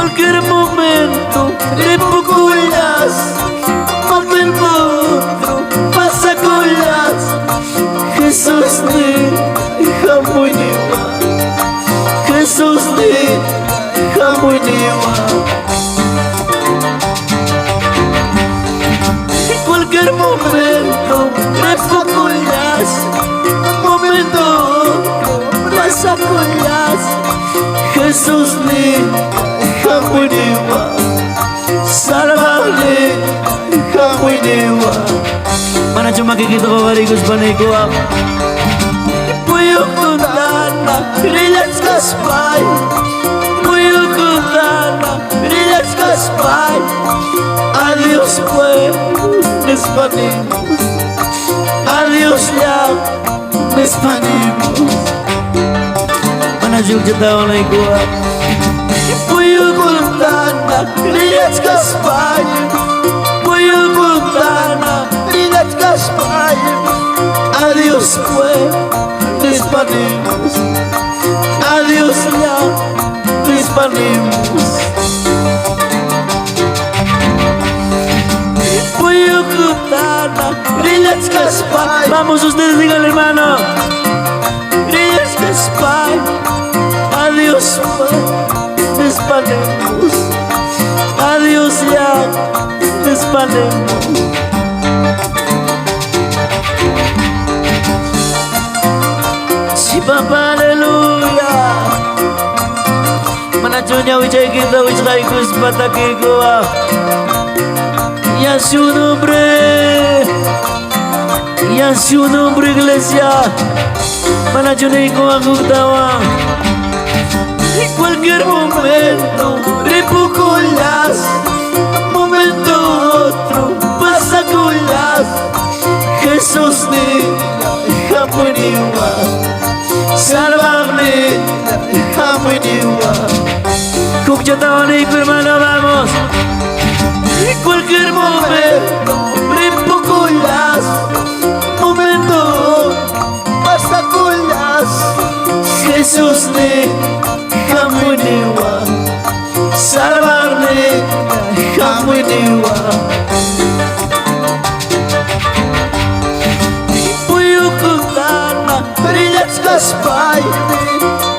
cualquier momento, repoculas, mando el otro, pasa colas. Jesús de Jamuiniwa, Jesús de Jamuiniwa. En cualquier momento, repoculas, momento, pasa colas. Jesús de Jamuiniwa, salvable Jamuiniwa. Mana cuma kita kawaligus panikuwa. Puyuk tutana, relax kaspay. Puyuk tutana, relax kaspay. Adiós pues, despanimos. Adiós ya, despanimos. Mana juga tahu lagi gua. Puyuk tutana, relax kaspay. Puyuk tutana, relax kaspay. Adiós pues, despanimos. Adiós ya, despanimos. Puyuk tutana, relax kaspay. Vamos ustedes, díganle hermano. Relax kaspay. Adiós pues, despanimos. Adiós ya, despanimos. Si Papa aleluya. Mana chunya wijay kita wijay kus bataki gua. Ya su nombre iglesia. Mana chunya ko aku tawa. En cualquier momento, repoculas, momento otro, pasa colas. Jesús de Jamuiniwa, salvable Jamuiniwa. Cuchatawanico hermano, vamos. En cualquier momento, repoculas, momento, pasa colas. Jesús de Jamuiniwa, salvarle Jamuiniwa. Puyuk tutana, relax kaspay.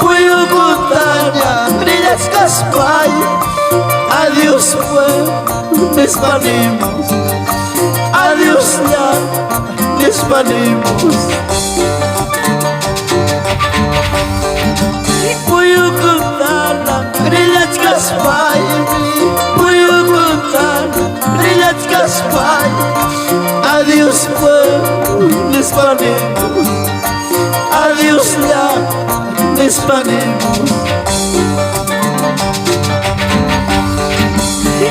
Puyuk tutana, relax kaspay. Adiós pues, despanimos. Adiós ya, despanimos. Puyuk tutana, relax kaspay. Puyuk tutana, relax kaspay. Adiós pues, despanimos. Adiós ya, despanimos.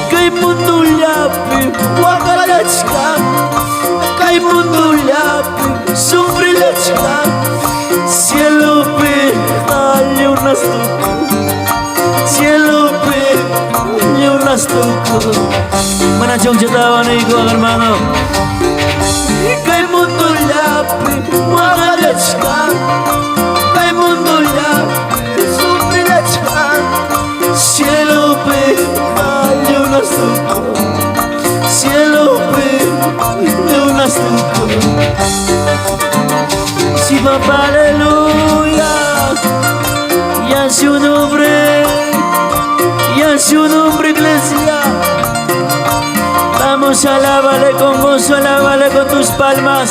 Kay mundo lapi, wakalachka. Kay mundo lapi, sufrilachka. Cielo pe, hay unas tuco. Cielo pe, hay unas tuco. Mana chong chatawa na iko hermano. Kay mundo lapi, wakalachka. Kay mundo lapi, sufrilachka. Cielo pe, hay unas tuco. Cielo pe, hay unas tuco. Si Papa aleluya. Ya su nombre iglesia. Vamos, alábale con gozo, alábale con tus palmas.